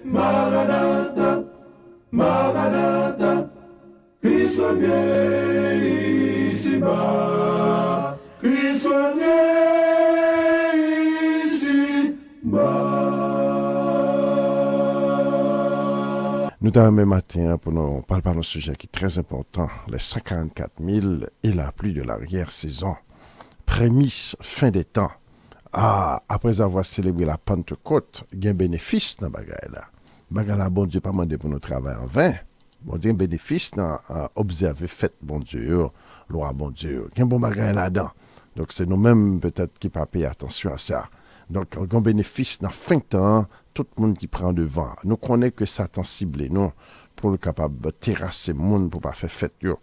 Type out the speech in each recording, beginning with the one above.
Maranatha, Maranatha, Christ revient ici-bas, Christ revient ici-bas. Nous demain matin pour nous parler d'un sujet qui est très important, les 144 000 et la pluie de l'arrière-saison. Prémisse, fin des temps. Après avoir célébré la Pentecôte, il y a un bénéfice dans bagaille là. Bagaille là, bon Dieu, pas demandé pour nous travailler en vain. Bon Dieu, un bénéfice dans observer, fête, bon Dieu, loi, bon Dieu. Il y a un bon bagaille là-dedans. Donc, c'est nous-mêmes peut-être qui ne pas payer attention à ça. Donc, il y a un bénéfice dans fin de temps, tout le monde qui prend devant. Nous connaissons que Satan ciblé, nous, pour le capable de terrasser le monde pour ne pas faire fête. Yo.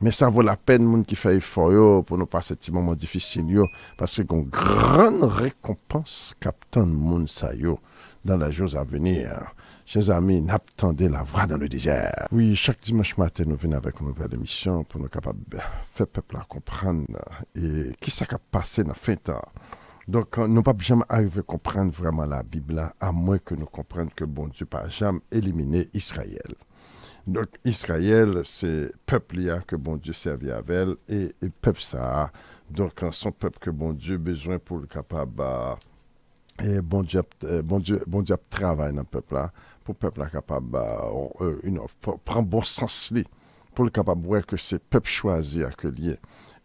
Mais ça vaut la peine, moun qui fait effort pour ne pas ces moments difficiles, parce qu'il y a une grande récompense captant moun sa yo dans les jours à venir. Chers amis, n'attendez la voix dans le désert. Oui, chaque dimanche matin, nous venons avec une nouvelle émission pour nous capables de faire peuple à comprendre et qui s'est passé dans la fin de temps. Donc, nous ne pouvons jamais arriver à comprendre vraiment la Bible, à moins que nous comprenions que bon Dieu n'a jamais éliminé Israël. Donc, Israël, c'est peuple que bon Dieu servait avec et peuple ça. Donc, son peuple que bon Dieu a besoin pour le capable. Et bon Dieu travaille dans le peuple là, pour le peuple capable prendre bon sens li, pour le capable voir que c'est peuple choisi à que lié.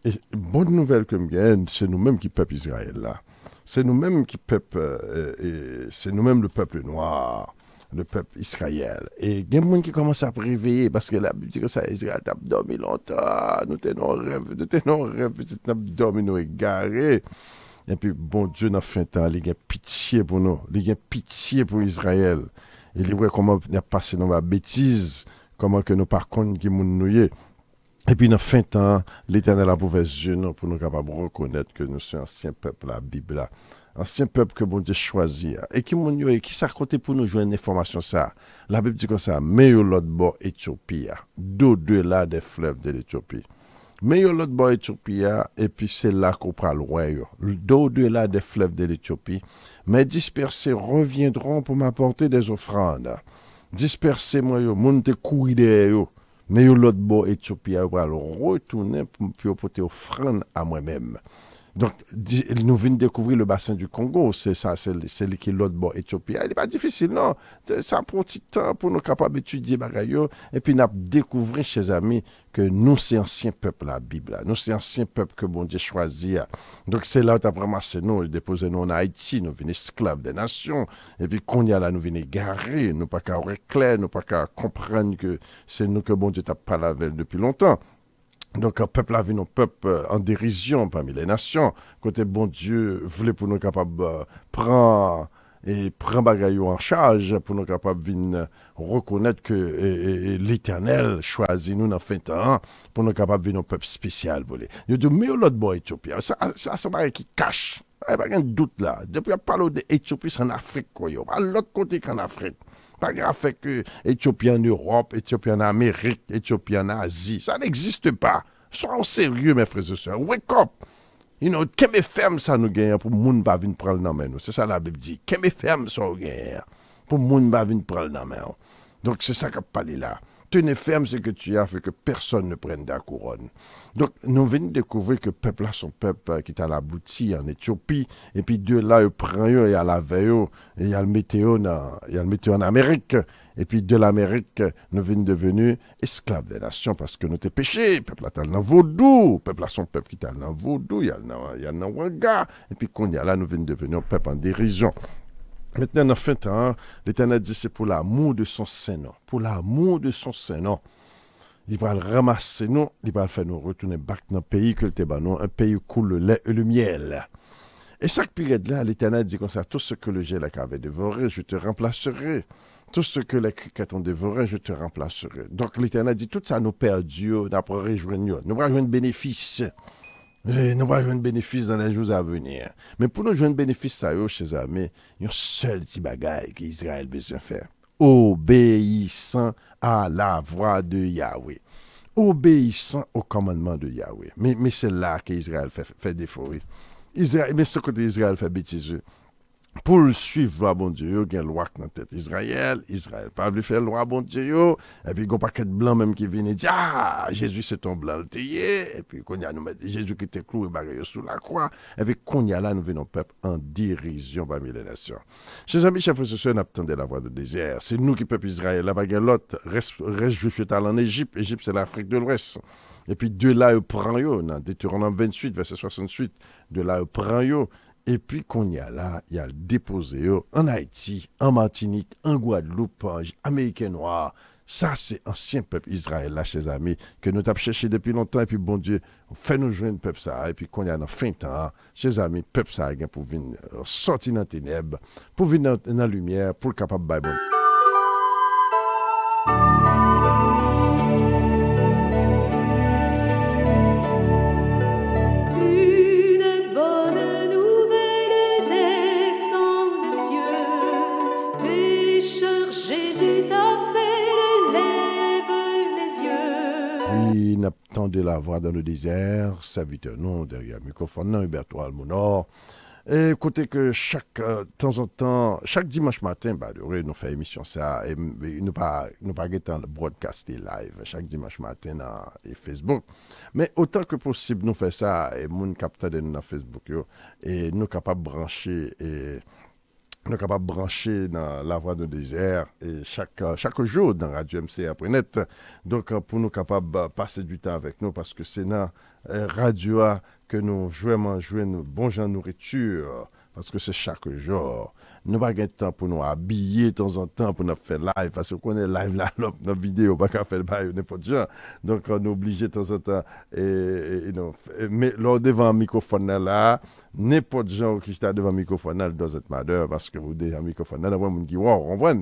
Et bonne nouvelle que me gagne, c'est nous-mêmes qui peuple Israël là. C'est nous-mêmes qui peuple, c'est nous-mêmes le peuple noir. Le peuple Israël. Et il y a des gens qui commencent à réveiller parce que la Bible dit que ça, Israël a dormi longtemps. Nous tenons rêve, petit n'a dormi, nous égarés. Et puis, bon Dieu, dans fin de temps, il y a pitié pour nous. Il y a pitié pour Israël. Il voit comment il a passé dans la bêtise, comment que nous, par contre, qui nous et puis, dans fin de temps, l'Éternel a ouvert les yeux pour nous capables de reconnaître que nous sommes ancien peuple, la Bible là. Ancien peuple que bon Dieu choisit. Et qui s'est côté pour nous jouer une information ça. La Bible dit comme ça, mais l'autre bord Éthiopie, d'au-delà des fleuves de l'Éthiopie. Mais l'autre bord Éthiopie, et puis c'est là qu'on prend le roi. D'au-delà des fleuves de l'Éthiopie. Mais dispersés reviendront pour m'apporter des offrandes. Dispersés, moi, moun te courir derrière. Mais l'autre bord Éthiopie, va retourner pour apporter offrande à moi-même. Donc, nous venons de découvrir le bassin du Congo, c'est ça, c'est qui est l'autre bord Éthiopie. Il n'est pas difficile, non. Ça prend un petit temps pour nous capables d'étudier bagayo et puis nous découvrir, chers amis, que nous, c'est ancien peuple, la Bible. Nous, c'est ancien peuple que bon Dieu choisit. Donc, c'est là où tu as ramassé nous, déposé nous en Haïti, nous venons esclaves des nations. Et puis, qu'on y a là, nous venons égarés, nous pas qu'à clair, nous pas qu'à comprendre que c'est nous que bon Dieu t'a parlé avec depuis longtemps. Donc, un peuple a vu nos peuples en dérision parmi les nations. Côté bon Dieu voulait pour nous capables prendre bagaille en charge, pour nous capables de reconnaître que l'Éternel choisit nous dans fin de temps, pour nous capables de vivre un peuple spécial. Il dit, mais l'autre bord Éthiopie, ça c'est un qui cache. Il n'y a pas de doute là. Depuis qu'on parle d'Éthiopie, c'est en Afrique. À l'autre côté qu'en Afrique. Pas grave fait que Éthiopie en Europe, Éthiopie en Amérique, Éthiopie en Asie. Ça n'existe pas. Soyons sérieux, mes frères et sœurs. Wake up. Qu'est-ce ferme ça nous gagne pour moun pas venir prendre dans main. C'est ça la Bible dit. Qu'est-ce ferme ça nous gagne pour moun pas venir prendre dans main. Donc c'est ça qu'a parlé là. Tenez ferme ce que tu as fait que personne ne prenne ta couronne. Donc, nous venons découvrir que le peuple là, son peuple qui est à l'abouti en Éthiopie, et puis de là, il prend et à la veille, et il y a le météo en Amérique, et puis de l'Amérique, nous venons devenir esclaves des nations parce que nous t'es péché. Le peuple là, dans le vaudou, le peuple là, son peuple qui est dans le vaudou, il y a le Wanga, et puis qu'on y a là, nous venons devenir un peuple en dérision. Maintenant, en fin de temps, l'Éternel dit c'est pour l'amour de son Saint-Nom. Pour l'amour de son Saint-Nom. Il va le ramasser nous, il va le faire nous retourner back dans le pays que le Tébanon, un pays où coule le lait et le miel. Et chaque période là, l'Éternel dit comme ça, tout ce que le gel avait dévoré, je te remplacerai. Tout ce que les criquettes ont dévoré, je te remplacerai. Donc l'Éternel dit, tout ça nous perdu, nous allons rejoindre, nous allons jouer un bénéfice. Nous allons jouer un bénéfice dans les jours à venir. Mais pour nous jouer un bénéfice, ça y est, chers amis, il y a un seul petit bagage qu'Israël a besoin de faire. Obéissant à la voix de Yahweh. Obéissant au commandement de Yahweh. Mais c'est là qu'Israël fait défaut. Mais ce côté Israël fait bêtise. pour le suivre loi bon Dieu, il y a loi dans tête Israël pas voulu faire loi bon Dieu, et puis il y a un paquet de blancs même qui viennent dire ah Jésus c'est ton blanc le taillé, et puis qu'on y a nous mettre Jésus qui était cloué bagaille sous la croix, et puis qu'on y a là nous venons peuple en dérision parmi les nations. Chers amis, chers frères et sœurs, nous attendons la voie du désert. C'est nous qui peuple Israël, là bagaille l'autre reste juif est allé en Égypte, Égypte c'est l'Afrique de l'Ouest. Et puis de là il prend yo dans Deutéronome 28 verset 68, de là il prend yo. Et puis qu'on y a là, il y a le déposé en Haïti, en Martinique, en Guadeloupe, en Amérique noire. Ça, c'est ancien peuple Israël, là, chers amis, que nous avons cherché depuis longtemps. Et puis, bon Dieu, fait-nous joindre peuple ça. Et puis, qu'on y a dans fin temps, chers amis, peuple ça, pour venir sortir dans les ténèbres, pour venir dans la lumière, pour le capable de Bible. Oui, n'attendez la voix dans le désert, serviteur non, derrière le microphone, non, Huberto Almonor. Et écoutez que chaque temps en temps, chaque dimanche matin, nous faisons émission ça, et nous pas le broadcaster live, chaque dimanche matin dans Facebook. Mais autant que possible, nous faisons ça, et nous captons dans Facebook, et nous capables de brancher, et nous capables de brancher dans la voie du désert et chaque jour dans Radio MCA.net. Donc, pour nous capables de passer du temps avec nous, parce que c'est dans Radio que nous jouons bon genre de nourriture, parce que c'est chaque jour. Nous n'avons pas de temps pour nous habiller de temps en temps pour nous faire live, parce qu'on est live là, nos vidéos, pas qu'à faire le n'importe quoi. Donc, on est obligé de temps en temps. Mais là, devant le microphone là, n'importe gens qui sont devant le microphone là, doit être malheur, parce que vous devant le microphone là, on dit, wow, on voit.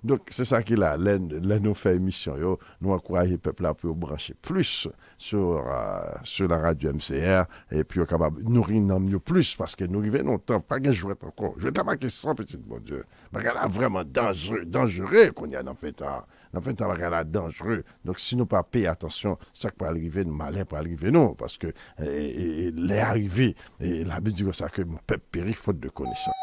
Donc, c'est ça qui est là. Là, nous faisons émission, nous encourageons le peuple là pour brancher plus sur la radio MCR, et puis on est capable de nourrir nous plus, parce que nous arrivons longtemps, pas de jouer encore. Je vais te marquer 100 petits, bon Dieu. Bagala vraiment dangereux qu'on y a dans le temps. Dans le temps, bagala dangereux. Donc, si nous pas payer attention, ça peut arriver, le malin peut arriver, non, parce que les arrivés, et la Bible dit ça que mon peuple périt faute de connaissance.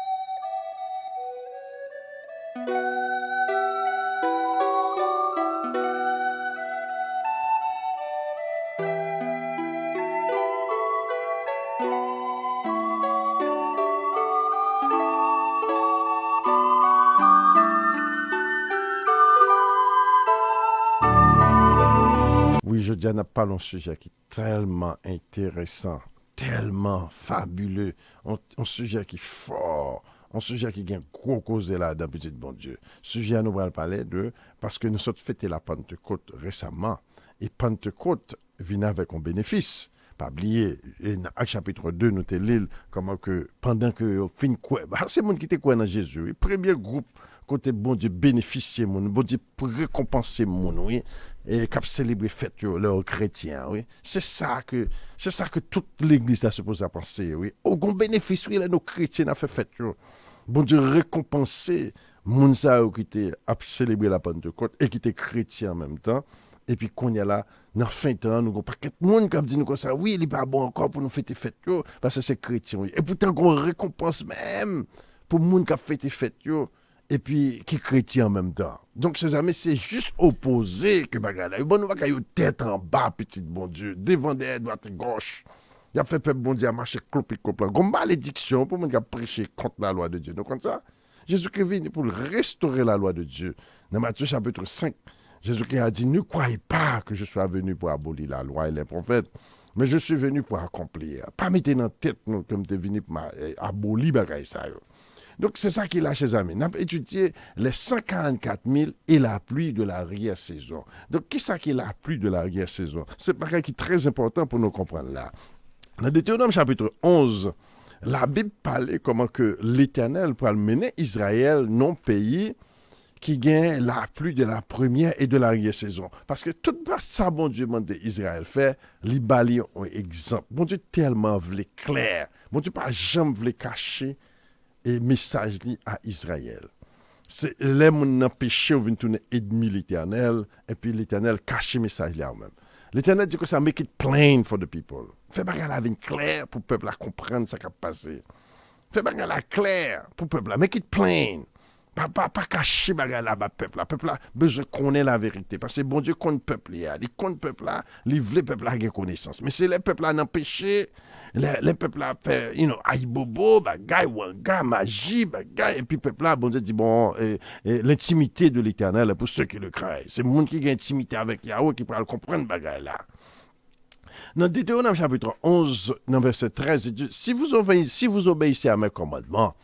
Oui, je dis, on n'a pas un sujet qui est tellement intéressant, tellement fabuleux, un sujet qui est fort, un sujet qui a un gros cause là dans petit bon Dieu. Sujet nous allons parler de, parce que nous sommes fêté la Pentecôte récemment, et Pentecôte vient avec un bénéfice. Pas oublier, dans chapitre 2, nous te lisons comment que pendant que fin quoi, c'est monde qui était quoi dans Jésus, le premier groupe côté bon Dieu bénéficier mon, bon Dieu pour récompenser mon, oui, et cap célébrer fête leurs chrétiens, oui. C'est ça que toute l'église est supposée à penser, oui. Au grand bénéfice, oui, là, nos chrétiens a fait fête, bon Dieu récompenser moun sa qui était à célébrer la Pentecôte et qui était chrétien en même temps. Et puis qu'on y a là, dans fin de temps, nous avons pas de monde qui dit nous comme ça, oui, il n'est pas bon encore pour nous fêter fête, parce que c'est chrétien, oui. Et pourtant, on récompense même pour les gens qui ont fêté fête, et puis qui chrétien en même temps. Donc, ces amis, c'est juste opposé que bagala. Bon, nous va caillou tête en bas, petit bon Dieu, devant des droite gauche. Il a fait peuple bon Dieu à marcher clopé clopé. Comme malédiction pour les gens qui prêché contre la loi de Dieu. Donc, comme ça, Jésus-Christ vient pour restaurer la loi de Dieu. Dans Matthieu chapitre 5, Jésus-Christ a dit, ne croyez pas que je sois venu pour abolir la loi et les prophètes, mais je suis venu pour accomplir. Pas mettre dans la tête, nous, comme tu es venu pour abolir bagaille ça. Donc, c'est ça qu'il a chez amis. On a étudié les 144 000 et la pluie de l'arrière-saison. Donc, qu'est-ce qu'il la pluie de l'arrière-saison? C'est un bagage qui est très important pour nous comprendre là. Dans Deutéronome chapitre 11, la Bible parlait comment que l'Éternel pourra mener Israël non pays qui gagne la pluie de la première et de l'arrière-saison. Parce que tout ça, bon Dieu, demande Israël fait, les balayer un exemple. Bon Dieu tellement voulait clair. Bon Dieu pas jamais voulait cacher et message li à Israël. C'est les gens péché ou viennent tourner ennemi l'Éternel et puis l'Éternel cache message là même. L'Éternel dit que ça make it plain for the people. Fait bagarre la vie claire pour le peuple à comprendre ce qui a passé. Fais bagay la clair pour le peuple là. Make it plain. Pas cacher bagay là, peuple là. Peuple là, besoin connaître la vérité. Parce que bon Dieu connaît le peuple là. Il connaît le peuple là. Il veut le peuple là avoir connaissance. Mais c'est les peuples là n'empêcher. Les peuples là fait, aïbobo, bagay, wanga, magie, bagay. Et puis peuple là, bon Dieu dit, bon, l'intimité de l'éternel pour ceux qui le craignent. C'est le monde qui a intimité avec Yahweh qui pourra le comprendre bagay là. Dans Deutéronome chapitre 11, dans verset 13, il dit, si vous obéissez à mes commandements,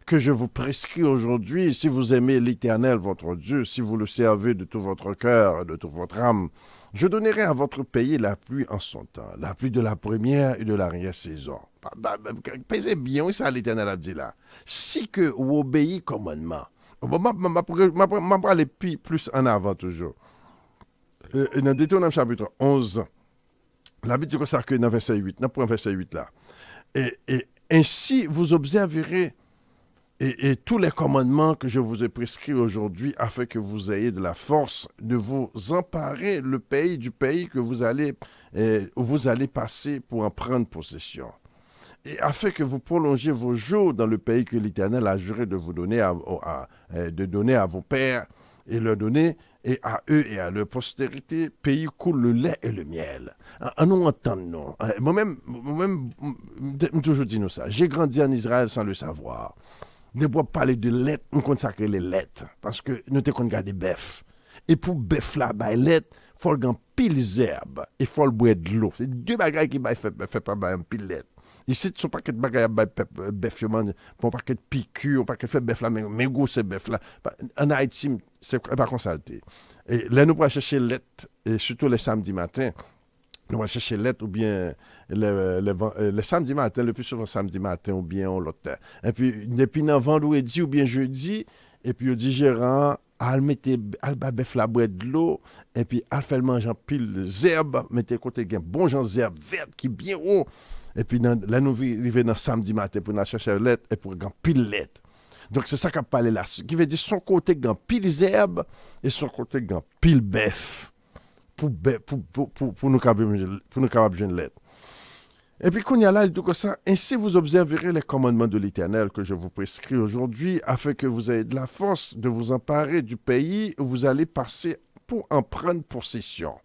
que je vous prescris aujourd'hui, si vous aimez l'Éternel, votre Dieu, si vous le servez de tout votre cœur, de toute votre âme, je donnerai à votre pays la pluie en son temps, la pluie de la première et de l'arrière-saison. Pesez bien, ça l'Éternel a dit là. Si que vous obéissez au commandement, je vais aller plus en avant toujours. Dans Deutéronome chapitre 11, la Bible dit que ça que dans verset 8, dans le verset 8 là. Et ainsi vous observerez et tous les commandements que je vous ai prescrits aujourd'hui afin que vous ayez de la force de vous emparer du pays que vous allez passer pour en prendre possession. Et afin que vous prolongiez vos jours dans le pays que l'Éternel a juré de vous donner de donner à vos pères et leur donner et à eux et à leur postérité, pays coule le lait et le miel. En nous entendons. Moi-même, toujours dis nous ça. J'ai grandi en Israël sans le savoir. De pouvoir parler de lait, on consacre les lettres. Parce que nous te qu'on garde des bœufs. Et pour bœuf là, bah, lait, il faut le pile zerbe et il faut le boire de l'eau. C'est deux bagailles qui fait pas un pile lait. Ici, ce sont pas que de bagailles à bœuf, pour pas que de piqûres, pas que de faire bœuf là, mais gros c'est bœuf là. En Haïti, c'est pas consulté. Et là, nous pour chercher lait, et surtout les samedis matins, nous allons chercher lettre ou bien le samedi matin, le plus souvent samedi matin ou bien on l'autre. Et puis, depuis vendredi ou bien jeudi, et puis au digérant, al bœuf la boire de l'eau, et puis al fait le manger pile zerbe, mettez côté un bon genre zerbe verte qui est bien haut. Et puis là, nous arrivons dans samedi matin pour nous chercher lettre et pour un pile lettre. Donc c'est ça qu'a parlé là. Ce qui veut dire son côté un pile zerbe et son côté un pile bœuf. Pour nous capables de lettre. Et puis, quand il y a là, il dit que ça, ainsi vous observerez les commandements de l'Éternel que je vous prescris aujourd'hui, afin que vous ayez de la force de vous emparer du pays où vous allez passer pour en prendre possession.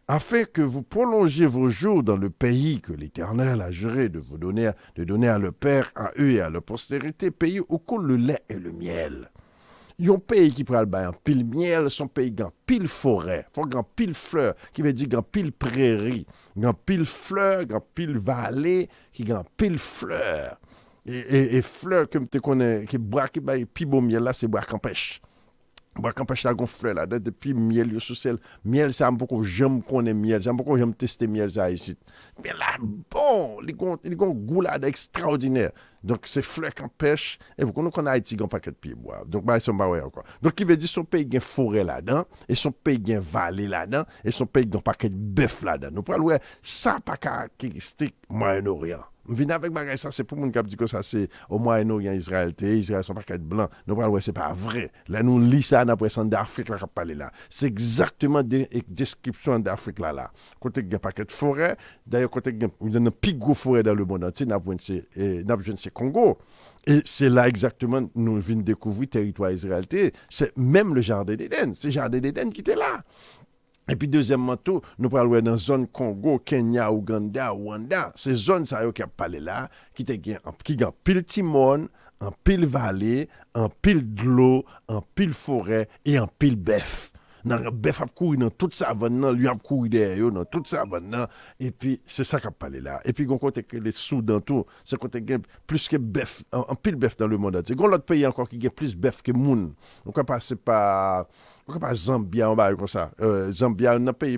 Afin que vous prolongiez vos jours dans le pays que l'Éternel a juré de vous donner, à leur père, à eux et à leur postérité, pays où coule le lait et le miel. Il y a un pays qui prend un pile miel, son pays qui a pile forêt, il y a pile fleur, qui veut dire qu'il y a pile prairie, il y a pile fleur, il y a pile vallée, qui a pile fleur. Et fleur, comme tu connais, qui boit, qui baille, puis bon miel là, c'est bois campèche. Bois campèche là, gon fleur là, depuis miel, yo sous sel. Miel, c'est un beaucoup, j'aime connaître miel, c'est un beaucoup, j'aime tester miel ça ici. Mais là, bon, il y a un goût là extraordinaire. Donc, c'est fleur campèche, et vous connaissez qu'on a Haïti, un paquet de pieds bois. Donc, bah, ils sont pas encore. Donc, il veut dire son pays, il y a forêt là-dedans, et son pays, il y a vallée là-dedans, et son pays, il y a un paquet de bœuf là-dedans. Nous prenons, ça, pas caractéristique Moyen-Orient. Venir avec bagay ça, c'est pour moun qui dit que ça c'est au Moyen-Orient Israël, Israël sont pas qu'être blanc. Nous parlons c'est pas vrai. Là nous lit ça dans pression d'Afrique là parler là. C'est exactement des descriptions d'Afrique là. Côté il y a paquet de forêt, d'ailleurs côté il y a une plus grosse forêt dans le monde entier, n'a c'est Congo. Et c'est là exactement nous venons découvrir territoire Israël. C'est même le jardin d'Éden, c'est le jardin d'Éden qui était là. Et puis, deuxièmement, tout, nous parlons dans la zone Congo, Kenya, Ouganda, Rwanda. Ces zones, ça y est, qui a parlé là, qui ont pile timon, en pile vallée, en pile de l'eau, en pile forêt et en pile bœuf. Dans le bœuf a couru dans toute sa savane, lui a couru derrière, dans toute sa savane. Et puis, c'est ça qu'a parlé là. Et puis, on côté que les Soudan, tout, c'est côté plus que bœuf, en pile bœuf dans le monde. C'est l'autre pays encore qui a plus bœuf que moun. On peut passer par. Pourquoi pas Zambia, on va comme ça. Zambia, on a pays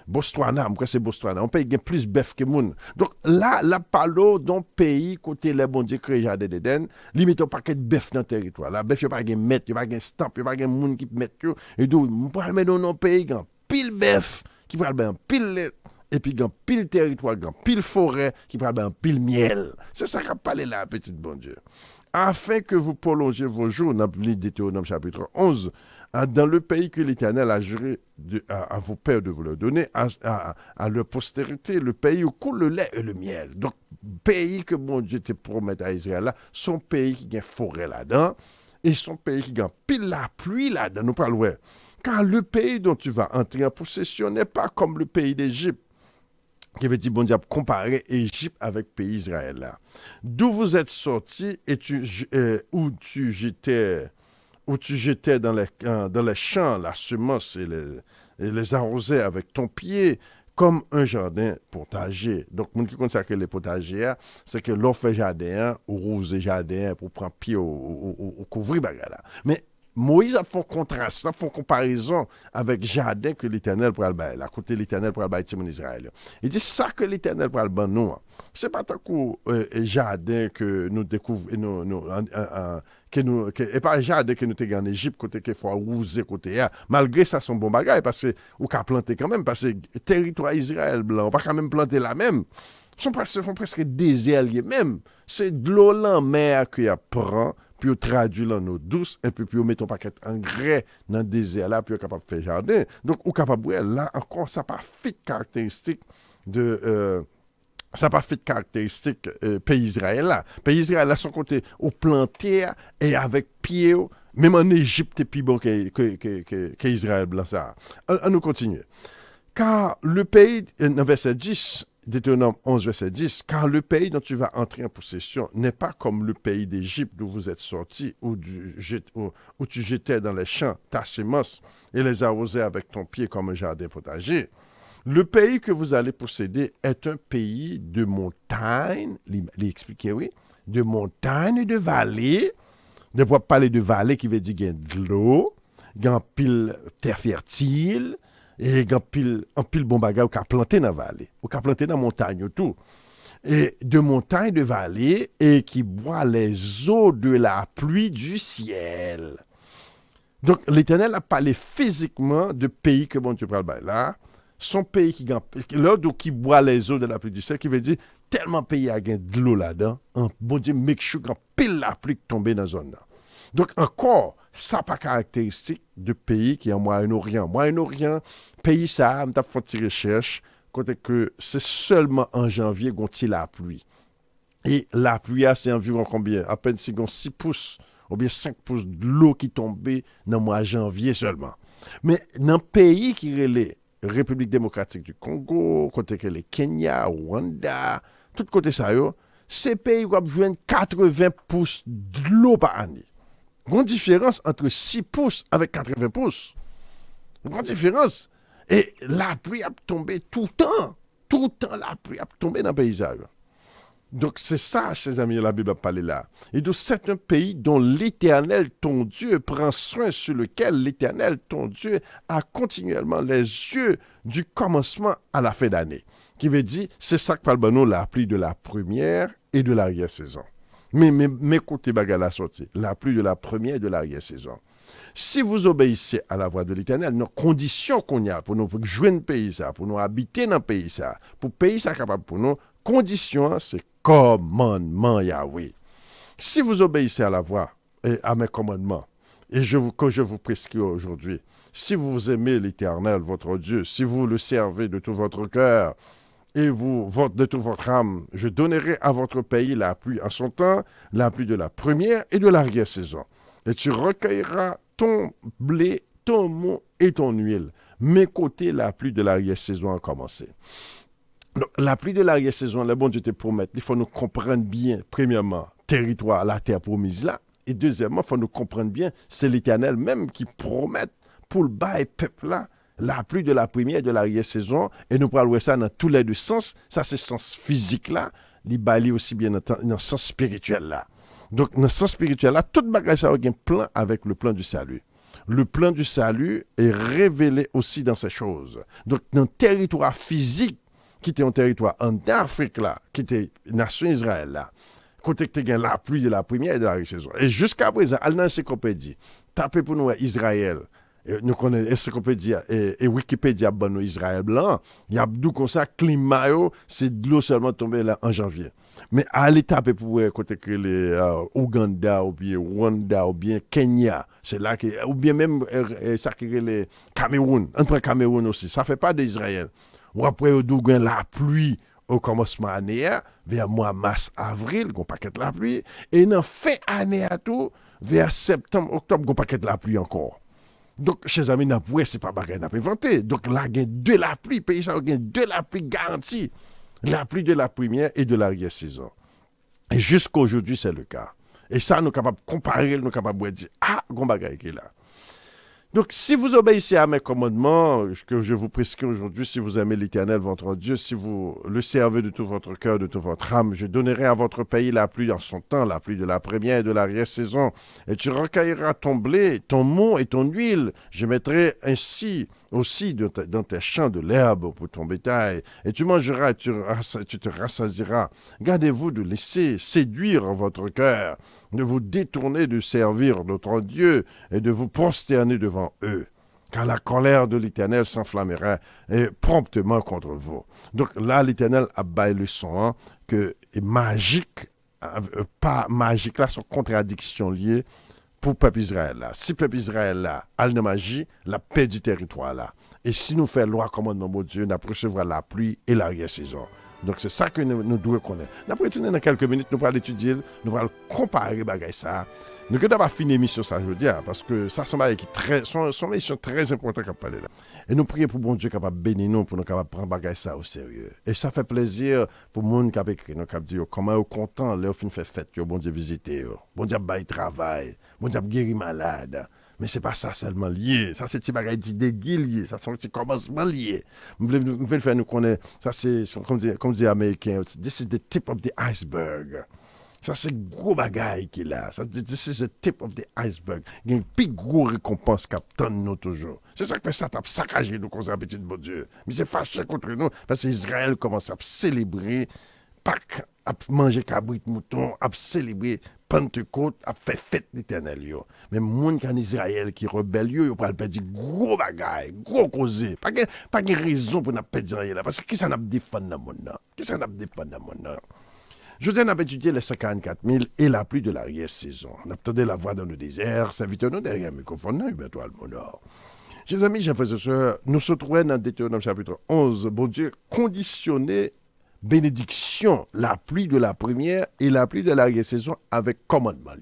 Botswana, pourquoi c'est Botswana. On paye plus bœuf que moun. Donc là, la parlo d'un pays côté les bon Dieu créé jardin d'Éden, limite pas de bœuf dans le territoire. Là, bœuf, il n'y a pas de mètre, il n'y a pas de stamp, il n'y a pas de moun qui met que. Et donc, on peut mettre dans nos pays, il y a pile bœuf, qui parle bien pile lait, et puis il y a pile territoire, il y a pile forêt, qui parle bien pile miel. C'est ça qu'a parlé là, petit bon Dieu. afin que vous prolongiez vos jours, dans le Deutéronome chapitre 11, dans le pays que l'Éternel a juré à vos pères de vous leur donner, à leur postérité, le pays où coule le lait et le miel. Donc, pays que bon Dieu te promet à Israël, là, son pays qui a forêt là-dedans, et son pays qui a pile la pluie là-dedans, nous parlons. Ouais. Car le pays dont tu vas entrer en possession n'est pas comme le pays d'Égypte, qui veut dire, bon Dieu, comparer Égypte avec le pays Israël là. D'où vous êtes sortis et où tu jetais dans les champs la semence et les arrosais avec ton pied comme un jardin potager. Donc, mon qui consacre les potagers, c'est que l'on fait jardin, ou rose jardin pour prendre pied au couvrir bagala. Mais Moïse a fait contraste, a fait comparaison avec jardin que l'Éternel pour le la côté l'Éternel pour le bail mon Israël. Il dit ça que l'Éternel pour le ban nous. C'est pas tant que jardin que nous découvrons et pas jardin que nous t'ai en Égypte côté qu'il faut rouser côté là. Malgré ça son bon bagage parce que ou qu'a planter quand même parce que territoire Israël blanc, on pas quand même planter la même. Sont presque désert même. C'est de l'eau en mer qu'il y a prend puis on traduit dans nos douces, et puis on met un paquet d'engrais dans le désert là, puis on est capable de faire jardin. Donc, on est capable de là encore, ça n'a pas fait caractéristique de. Ça n'a pas fait de caractéristique pays Israël là. Pays Israël là, son côté, au planter et avec pied, même en Égypte, c'est plus bon qu'Israël blanc ça. On nous continue. Car le pays, dans verset 10, Deutéronome 11, verset 10, car le pays dont tu vas entrer en possession n'est pas comme le pays d'Égypte d'où vous êtes sortis, où tu jetais dans les champs ta semence et les arrosais avec ton pied comme un jardin potager. Le pays que vous allez posséder est un pays de montagnes, il expliquait, oui, de montagnes et de vallées. De pouvoir parler de vallée qui veut dire qu'il y a de l'eau, il y a un pile terre fertile, et un pile bon bagage ou planté dans la vallée, ou planté dans la montagne tout. Et de montagne, de vallée, et qui boit les eaux de la pluie du ciel. Donc, l'Éternel a parlé physiquement de pays que bon Dieu parle là. Son pays qui boit les eaux de la pluie du ciel, qui veut dire tellement pays a de l'eau là-dedans, bon Dieu, make sure qu'il pile la pluie qui tombe dans la zone là. Donc, encore, ça n'a pas caractéristique de pays qui est en Moyen-Orient. Moyen-Orient, pays ça, on a fait une recherche, côté que c'est seulement en janvier qu'on tire la pluie. Et la pluie, c'est environ combien? À peine 6 pouces, ou bien 5 pouces de l'eau qui tombait dans le mois de janvier seulement. Mais dans le pays qui est la République démocratique du Congo, côté que le Kenya, Rwanda, tout côté ça, ces pays ont besoin de 80 pouces de l'eau par année. Grande différence entre 6 pouces avec 80 pouces. Grande différence. Et la pluie a tombé tout le temps. Tout le temps, la pluie a tombé dans le paysage. Donc, c'est ça, chers amis, la Bible a parlé là. Et donc, c'est un pays dont l'Éternel, ton Dieu, prend soin, sur lequel l'Éternel, ton Dieu, a continuellement les yeux du commencement à la fin d'année. Qui veut dire, c'est ça que parle la pluie de la première et de l'arrière-saison. Mais côté bagala sorti, la pluie de la première et de l'arrière-saison. Si vous obéissez à la voix de l'Éternel, nos conditions qu'on a pour nous jouer dans le pays, ça, pour nous habiter dans le pays, ça, pour le pays, ça capable pour nous, conditions, c'est commandement Yahweh. Si vous obéissez à la voix et à mes commandements, et que je vous prescris aujourd'hui, si vous aimez l'Éternel, votre Dieu, si vous le servez de tout votre cœur, et de toute votre âme, je donnerai à votre pays la pluie en son temps, la pluie de la première et de l'arrière-saison. Et tu recueilleras ton blé, ton mont et ton huile. Mais côté la pluie de l'arrière-saison a commencé. Donc, la pluie de l'arrière-saison, le bon Dieu te promet, il faut nous comprendre bien, premièrement, territoire, la terre promise là. Et deuxièmement, il faut nous comprendre bien, c'est l'Éternel même qui promet pour le bail peuple là, la pluie de la première et de l'arrière-saison, et nous parlons ça dans tous les deux sens. Ça, c'est le sens physique là, il baille aussi bien dans le sens spirituel là. Donc, dans le sens spirituel là, tout bagage ça a un plan avec le plan du salut. Le plan du salut est révélé aussi dans ces choses. Donc, dans le territoire physique, qui était un territoire en Afrique là, qui était nation Israël là, côté que tu as la pluie de la première et de l'arrière-saison. Et jusqu'à présent, à l'encyclopédie, tapez pour nous Israël. Nous connaissons l'encyclopédie et Wikipédia, bon, Israël blanc. Il y a d'où comme ça, climat, c'est de l'eau seulement tombée là en janvier. Mais à l'étape pour côté que les Ouganda ou bien Rwanda ou bien Kenya, c'est là que ou bien même ça que les Cameroun, entre Cameroun aussi, ça fait pas d'Israël. Ou après au Dougan la pluie au commencement année vers mois mars avril, gon paquet la pluie et dans fin année à tout vers septembre octobre gon paquet la pluie encore. Donc, chers amis, c'est pas bagay n'a pas inventé. Donc, là, il y a de la pluie, pays ça, il y a de la pluie garantie. La pluie de la première et de l'arrière-saison. Et jusqu'à aujourd'hui, c'est le cas. Et ça, nous sommes capables de comparer, nous sommes capables de dire, ah, gon bagay qui est là. Donc, si vous obéissez à mes commandements que je vous prescris aujourd'hui, si vous aimez l'Éternel, votre Dieu, si vous le servez de tout votre cœur, de toute votre âme, je donnerai à votre pays la pluie en son temps, la pluie de la première et de l'arrière-saison. Et tu recueilleras ton blé, ton mont et ton huile. Je mettrai ainsi aussi dans tes champs de l'herbe pour ton bétail. Et tu mangeras et tu te rassasieras. Gardez-vous de laisser séduire votre cœur, de vous détourner de servir notre Dieu et de vous prosterner devant eux. Car la colère de l'Éternel s'enflammera promptement contre vous. Donc là, l'Éternel a baillé le son que est magique, pas magique, là, sont contradictions liées pour le peuple Israël là. Si le peuple Israël là a la magie, la paix du territoire là. Et si nous faisons loi commandement mon Dieu, nous recevrons la pluie et l'arrière-saison. Donc c'est ça que nous devons connaître. Nous allons retourner dans quelques minutes, nous allons l'étudier, nous allons comparer ça. Nous ne pas finir l'émission ça aujourd'hui, parce que ça sont une mission très importante à parler là. Et nous prions pour bon Dieu capable de bénir nous, pour nous capable prendre bagay ça au sérieux. Et ça fait plaisir pour les gens qui ont écrit, nous qui dit comment ils sont contents, leur fin fait fête, bon Dieu visiter, bon Dieu bail travail, bon Dieu guérir malade. Mais ce n'est pas ça seulement lié. Ça, c'est petit bagay d'idée lié. Ça, c'est un petit commencement lié. Nous voulons faire nous connaître. Ça, c'est, comme dit les Américains, this is the tip of the iceberg. Ça, c'est gros bagay qui est là. This is the tip of the iceberg. Il y a une plus grosse récompense qu'attend nous toujours. C'est ça qui fait ça, t'as saccagé nous comme ça, petit bon Dieu. Mais c'est fâché contre nous parce qu'Israël commence à célébrer Pâques, à manger cabrit mouton, à célébrer Pentecôte, à faire fête l'Éternel. Mais les gens qui en Israël qui rebellent, ils ont perdre gros bagaille, gros causé. Pas de raison pour nous perdre rien là. Parce que qui ça n'a pas défendu dans le monde? Qui ça n'a pas défendu dans le monde? Je viens d'étudier les 54 000 et la pluie de l'arrière-saison. On a entendu la voix dans le désert, serviteur nous derrière le microphone, Hubert Almonor. Chers amis, chers frères et sœurs, nous se trouvons dans Deutéronome chapitre 11. Bon Dieu, conditionné bénédiction, la pluie de la première et la pluie de l'arrière-saison avec commandement.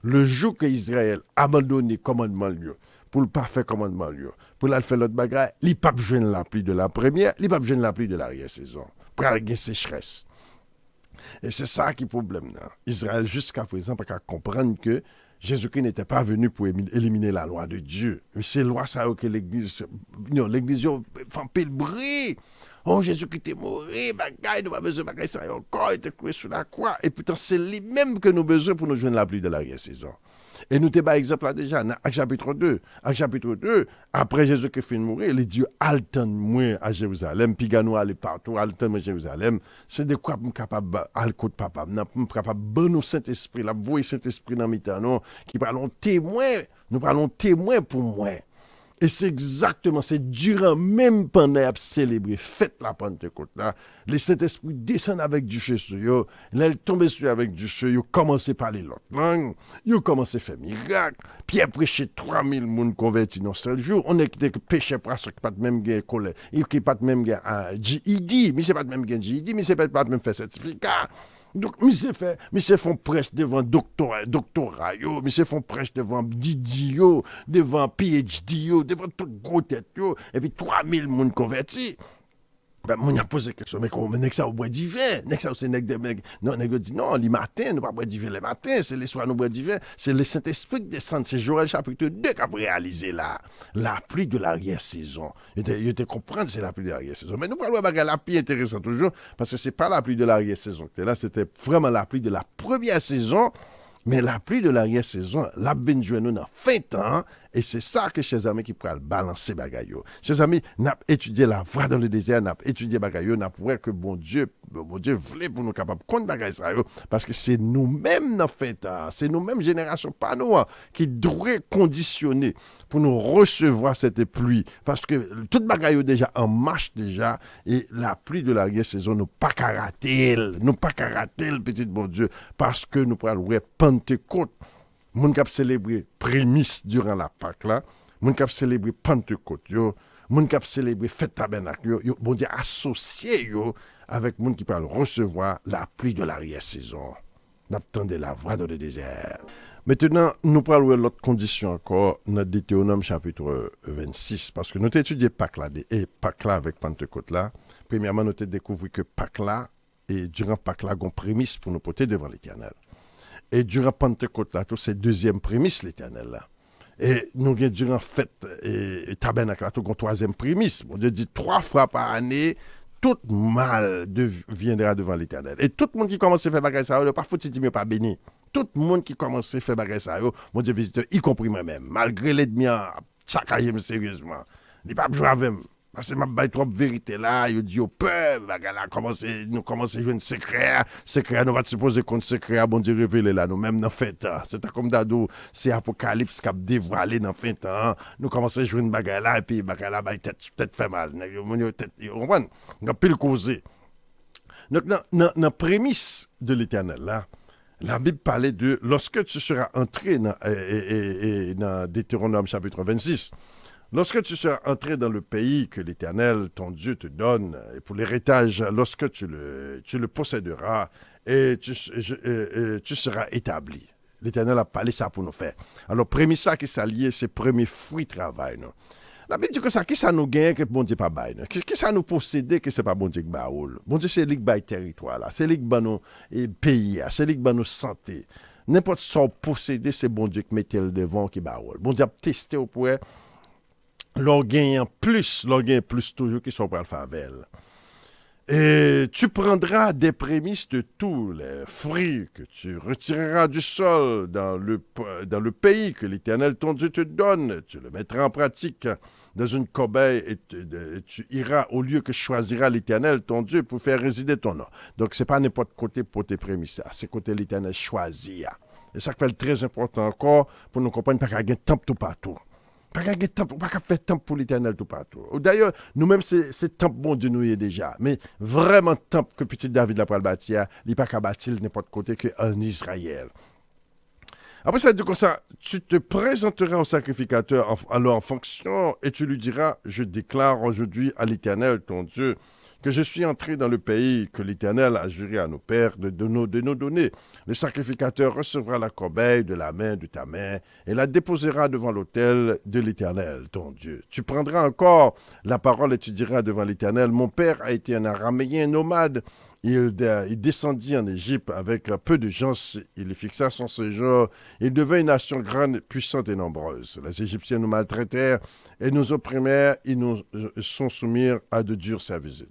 Le jour que Israël abandonné commandement pour le parfait commandement, pour le faire l'autre bagarre, il n'y a pas besoin de la pluie de la première, il n'y a pas besoin de la pluie de l'arrière-saison. Pour avoir une sécheresse. Et c'est ça qui est le problème. Israël, jusqu'à présent, pas qu'à comprendre que Jésus-Christ n'était pas venu pour éliminer la loi de Dieu. Mais c'est la loi ça que l'Église, l'Église fait un peu le bruit. Oh, Jésus-Christ est mort, bagaille, nous avons besoin de bagaille, ça encore, il était cloué sur la croix. Et pourtant, c'est lui-même que nous avons besoin pour nous joindre la pluie de l'arrière-saison. Et nous avons exemple là déjà, dans chapitre 2. En chapitre 2, après Jésus-Christ finit de mourir, les dieux alternent moins à Jérusalem, puis nous aller partout, alternent à Jérusalem. C'est de quoi nous sommes capables de côté papa, nous sommes capables de nous Saint-Esprit, la voix Saint-Esprit dans nous, qui parlons témoin, nous parlons témoin pour moi. Et c'est exactement, c'est durant, même pendant à célébrer, fête la Pentecôte là, le Saint-Esprit descend avec du feu sur eux, là il tombe sur eux avec du feu, ils commencent à parler l'autre langue, ils commencent à faire miracle, puis après chez 3000 personnes convertis dans un seul jour, on est que péché presque pas de même gain collège, et qui pas de même gain GED, mais c'est pas de même gain GED, mais c'est pas de même faire certificat. Donc, monsieur font prêche devant doctorat, monsieur font prêche devant Didi, devant PhD, devant tout gros tête, et puis 3000 personnes convertis. Ben, moi, a posé question, mais comment, n'est-ce ça au bois divin? N'est-ce ça c'est non, n'est-ce dit, non, les matins, nous pas bois divin les matins, c'est les soirs, nous bois divin, c'est le Saint-Esprit qui descend, c'est Joël chapitre 2 qui a réalisé la pluie de l'arrière-saison. Il était comprendre, c'est la pluie de l'arrière-saison. Mais nous parlons de la pluie intéressante toujours, parce que c'est pas la pluie de l'arrière-saison. Là, c'était vraiment la pluie de la première saison. Mais la pluie de l'arrière-saison, la vient jouer nous dans fin temps, Et c'est ça que, chers amis, qui pourrait balancer bagayo. Chers amis, n'a étudié la voie dans le désert, n'a étudié bagayo, n'a pour que bon Dieu voulait pour nous capables de compte bagayo ça, parce que c'est nous-mêmes, en fait, c'est nous-mêmes, génération, pas nous, qui devraient conditionner pour nous recevoir cette pluie. Parce que toute bagaille déjà en marche déjà, et la pluie de la saison, nous pas qu'à rater, petit bon Dieu, parce que nous pourrons louer Pentecôte. Moun kap célébrer prémisse durant la Pâque là, moun kap célébrer Pentecôte yo, moun kap célébrer fête tabernacle yo, bon Dieu associé yo avec moun qui parle recevoir la pluie de l'arrière-saison. N'attendez la voix dans le désert. Maintenant, nous parlons de l'autre condition encore dans Deutéronome chapitre 26, parce que nous avons étudié Pâques là, et Pâques là avec Pentecôte là. Premièrement, nous avons découvert que Pâques là, et durant Pâques là, il y a une prémisse pour nous porter devant l'Éternel. Et durant Pentecôte là, tout c'est deuxième prémisse l'Éternel là. Et nous avons durant fête et tabernacle là, tout une troisième prémisse. Bon Dieu dit 3 fois par année, tout mal viendra devant l'Éternel. Et tout le monde qui commence à faire bagage ça, pas foutu dit mais pas béni. Tout le monde qui commence à faire bagage ça, mon Dieu visiteur, y compris moi-même, malgré l'ennemi, ça caille sérieusement. Il pas jouer avec moi. Parce que ma trop vérité là, il dit au peuple, nous commençons à jouer un secret, nous va supposer qu'on secret, bon Dieu révélé là, nous même dans fait c'est comme d'ado, c'est Apocalypse qui a dévoilé dans fin temps, nous commençons à jouer une bagarre là, et puis bagarre là, tête fait mal, vous comprenez, on a pile causé. Donc dans la prémisse de l'Éternel là, la Bible parlait de lorsque tu seras entré dans Deutéronome chapitre 26. Lorsque tu seras entré dans le pays que l'Éternel, ton Dieu, te donne, et pour l'héritage, lorsque tu le posséderas, et tu seras établi. L'Éternel a parlé ça pour nous faire. Alors, premier ça qui s'allie, c'est premier fruit travail. Non? La Bible dit que ça, qui ça nous gagne que bon Dieu pas bail? Qui ça nous possède que c'est pas bon Dieu qui baoul? Bon Dieu, c'est lui qui bail territoire là, c'est lui qui bail nos pays, c'est lui qui bail nos santé. N'importe quoi posséder, c'est bon Dieu qui mettait le devant qui baoul. Bon Dieu a testé au point. L'on gagne plus toujours qui sont pour le faire. Et tu prendras des prémices de tous les fruits que tu retireras du sol dans le pays que l'Éternel ton Dieu te donne. Tu le mettras en pratique dans une corbeille et tu iras au lieu que choisira l'Éternel ton Dieu pour faire résider ton nom. Donc, ce n'est pas n'importe côté pour tes prémices. C'est côté l'Éternel choisi. Et ça fait très important encore pour nous comprendre parce qu'il y a un temple tout partout. Pas qu'à faire temple pour l'Éternel tout partout. D'ailleurs, nous-mêmes, c'est temple bon Dieu nous y est déjà. Mais vraiment temple que petit David l'a pas le bâtir, il n'est pas qu'à bâtir n'importe côté qu'en Israël. Après ça, dit comme ça, tu te présenteras au sacrificateur alors en fonction et tu lui diras, je déclare aujourd'hui à l'Éternel, ton Dieu, que je suis entré dans le pays que l'Éternel a juré à nos pères de nous donner. Le sacrificateur recevra la corbeille de la main de ta main et la déposera devant l'autel de l'Éternel, ton Dieu. Tu prendras encore la parole et tu diras devant l'Éternel, mon père a été un araméen nomade. Il descendit en Égypte avec peu de gens, il fixa son séjour, il devint une nation grande, puissante et nombreuse. Les Égyptiens nous maltraitèrent et nous opprimèrent, ils nous sont soumis à de durs services.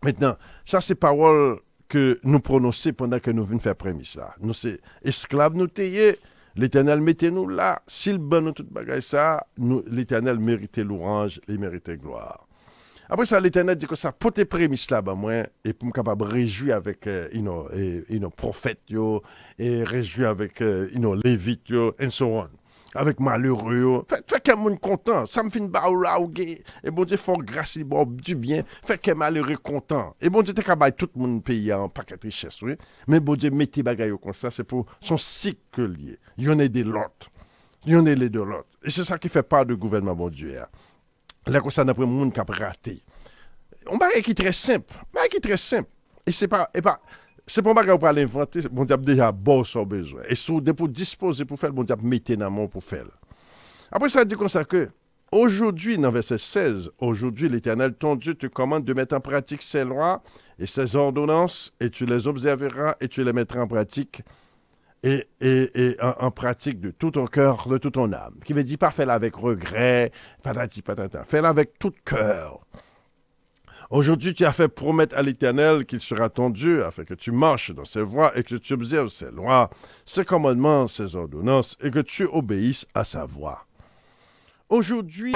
Maintenant, ça c'est parole que nous prononçons pendant que nous venons faire prémisse là. Nous c'est esclaves nous taillés, l'Éternel mettez-nous là, s'il bat nous toute bagaille ça, l'Éternel méritait l'orange, il méritait gloire. Après ça, l'Éternel dit que ça, pour tes prémices là, moi, et pour me capable réjouir avec nos prophètes, et réjouir avec lévites, and so on. Avec malheureux, fait qu'un monde content, ça me fait une barre là, et bon Dieu, fort grâce, du bien, fait qu'un malheureux content. Et bon Dieu, t'es capable tout le monde payer en paquet de richesse, oui. Mais bon Dieu, mettez bagaille comme ça, c'est pour son cycle lié. Il y en a des lots. Il y en a les deux lots. Et c'est ça qui fait part du gouvernement, bon Dieu. Là, comme ça, d'après le monde qui a raté. On va qui est très simple. Et c'est pas un bagage pour l'inventer. Bon Dieu a déjà bon son besoin. Et si vous pour disposer pour faire, bon Dieu mettez dans mon pour faire. Après ça, dit comme ça que, aujourd'hui, dans verset 16, aujourd'hui, l'Éternel, ton Dieu, te commande de mettre en pratique ses lois et ses ordonnances, et tu les observeras et tu les mettras en pratique. Et en pratique de tout ton cœur, de toute ton âme. Qui veut dire pas faire avec regret, patati patata. Fais-la avec tout cœur. Aujourd'hui, tu as fait promettre à l'Éternel qu'il sera ton Dieu, afin que tu marches dans ses voies et que tu observes ses lois, ses commandements, ses ordonnances, et que tu obéisses à sa voix. Aujourd'hui,